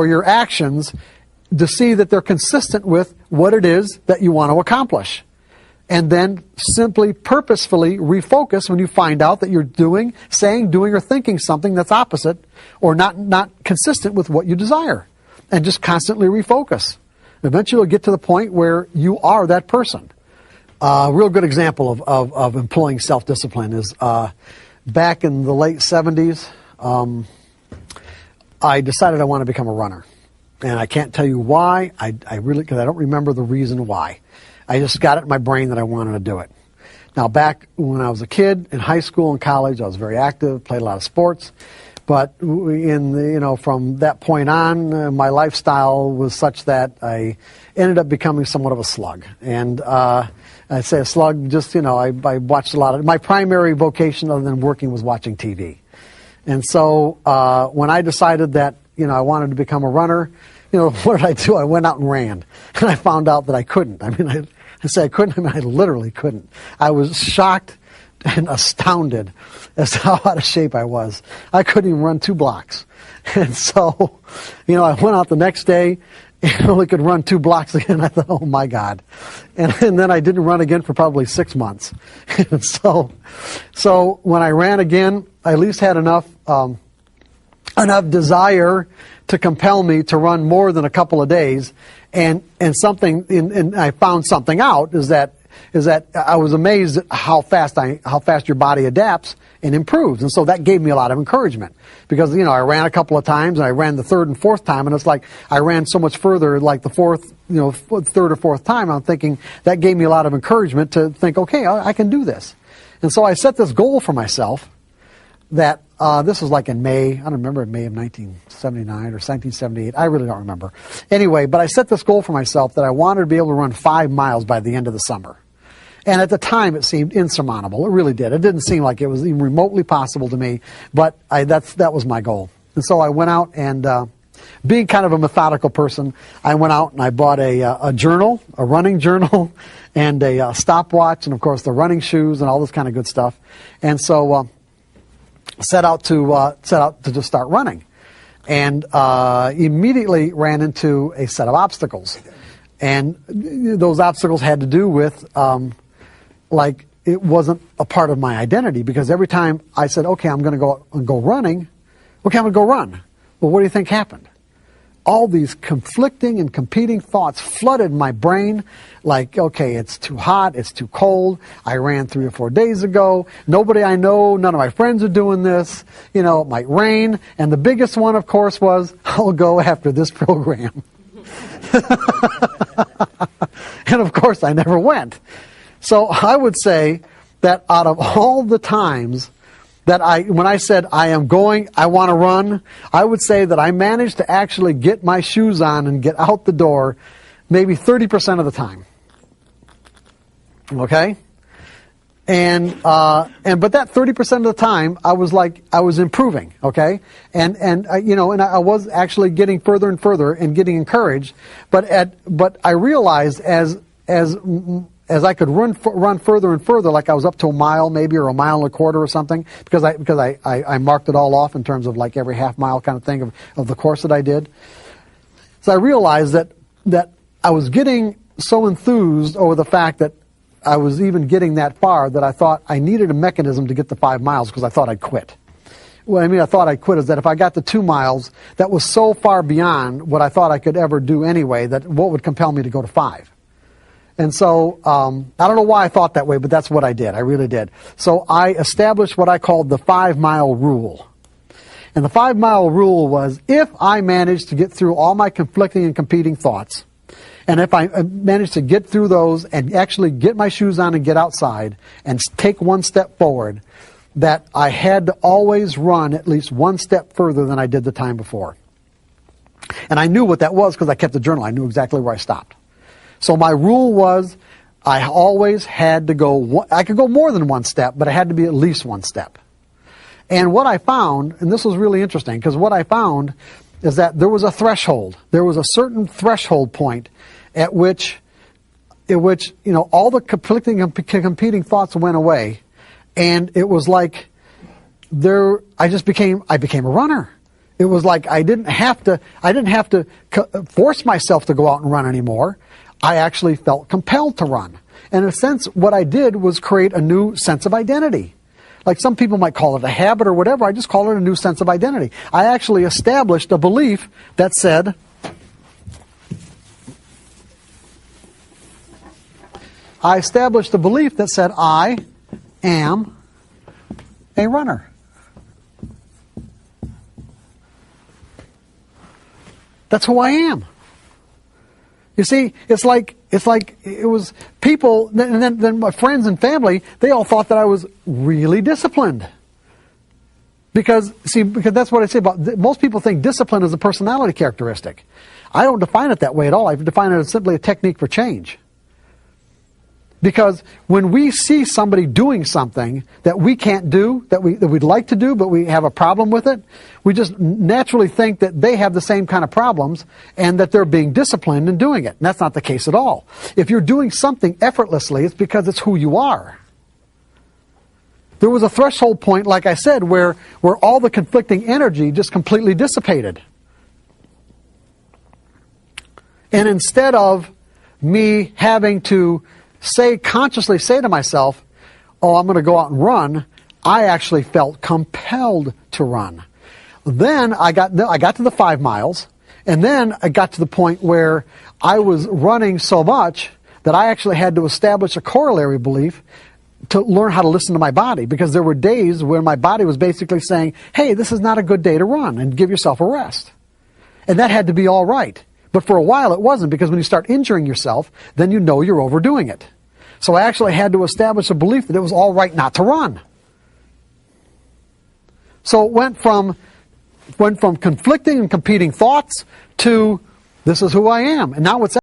or your actions to see that they're consistent with what it is that you want to accomplish. And then simply, purposefully refocus when you find out that you're saying, doing, or thinking something that's opposite or not consistent with what you desire. And just constantly refocus. Eventually you'll get to the point where you are that person. A real good example of employing self-discipline is back in the late 70s, I decided I want to become a runner. And I can't tell you why. Because I don't remember the reason why. I just got it in my brain that I wanted to do it. Now, back when I was a kid, in high school and college, I was very active, played a lot of sports. But from that point on, my lifestyle was such that I ended up becoming somewhat of a slug. And I say a slug, just, I watched a lot of, my primary vocation other than working was watching TV. And so when I decided that, I wanted to become a runner, what did I do? I went out and ran. And I found out that I couldn't. I say I couldn't. I literally couldn't. I was shocked and astounded as to how out of shape I was. I couldn't even run 2 blocks. And so, I went out the next day and only could run 2 blocks again. I thought, oh my God. And then I didn't run again for probably 6 months. And so when I ran again, I at least had enough desire to compel me to run more than a couple of days. And I found something out is that I was amazed at how fast your body adapts and improves. And so that gave me a lot of encouragement because, I ran a couple of times and I ran the 3rd and 4th time and it's like I ran so much further like the 4th, 3rd or 4th time. I'm thinking that gave me a lot of encouragement to think, okay, I can do this. And so I set this goal for myself that this was like in May, I don't remember, in May of 1979 or 1978. I really don't remember. Anyway, but I set this goal for myself that I wanted to be able to run 5 miles by the end of the summer. And at the time, it seemed insurmountable. It really did. It didn't seem like it was even remotely possible to me, but that was my goal. And so I went out and, being kind of a methodical person, I went out and I bought a journal, a running journal, and a stopwatch, and of course the running shoes and all this kind of good stuff. And so set out to just start running, and immediately ran into a set of obstacles, and those obstacles had to do with like it wasn't a part of my identity because every time I said, okay, I'm going to go and go running, okay, I'm going to go run. Well, what do you think happened? All these conflicting and competing thoughts flooded my brain like, okay, it's too hot, it's too cold, I ran 3 or 4 days ago, nobody I know, none of my friends are doing this, it might rain, and the biggest one, of course, was, I'll go after this program. And of course, I never went. So I would say that out of all the times that when I said I want to run, I would say that I managed to actually get my shoes on and get out the door maybe 30% of the time. Okay? But that 30% of the time, I was improving, okay? And I was actually getting further and further and getting encouraged, but I realized as I could run further and further, like I was up to a mile maybe, or a mile and a quarter or something, because I marked it all off in terms of like every half mile kind of thing of the course that I did. So I realized that I was getting so enthused over the fact that I was even getting that far that I thought I needed a mechanism to get the 5 miles because I thought I'd quit. What I mean I thought I'd quit is that if I got to 2 miles, that was so far beyond what I thought I could ever do anyway, that what would compel me to go to 5? And so, I don't know why I thought that way, but that's what I did. I really did. So I established what I called the 5-mile rule. And the 5-mile rule was, if I managed to get through all my conflicting and competing thoughts, and if I managed to get through those and actually get my shoes on and get outside and take 1 step forward, that I had to always run at least 1 step further than I did the time before. And I knew what that was because I kept the journal. I knew exactly where I stopped. So my rule was I always had to go, I could go more than 1 step, but it had to be at least 1 step. And what I found, and this was really interesting, because what I found is that there was a threshold. There was a certain threshold point at which all the conflicting and competing thoughts went away, and it was like I became a runner. It was like I didn't have to force myself to go out and run anymore. I actually felt compelled to run. And in a sense, what I did was create a new sense of identity. Like some people might call it a habit or whatever, I just call it a new sense of identity. I actually established a belief that said, I am a runner. That's who I am. You see, it's like it was people, and then my friends and family, they all thought that I was really disciplined. Because that's what I say about, most people think discipline is a personality characteristic. I don't define it that way at all. I define it as simply a technique for change. Because when we see somebody doing something that we can't do, that we'd like to do, but we have a problem with it, we just naturally think that they have the same kind of problems and that they're being disciplined in doing it. And that's not the case at all. If you're doing something effortlessly, it's because it's who you are. There was a threshold point, like I said, where all the conflicting energy just completely dissipated. And instead of me having to consciously say to myself, oh, I'm going to go out and run, I actually felt compelled to run. Then I got to the 5 miles, and then I got to the point where I was running so much that I actually had to establish a corollary belief to learn how to listen to my body, because there were days where my body was basically saying, hey, this is not a good day to run, and give yourself a rest. And that had to be all right. But for a while it wasn't, because when you start injuring yourself, then you know you're overdoing it. So I actually had to establish a belief that it was all right not to run. So it went from conflicting and competing thoughts to, this is who I am. And now it's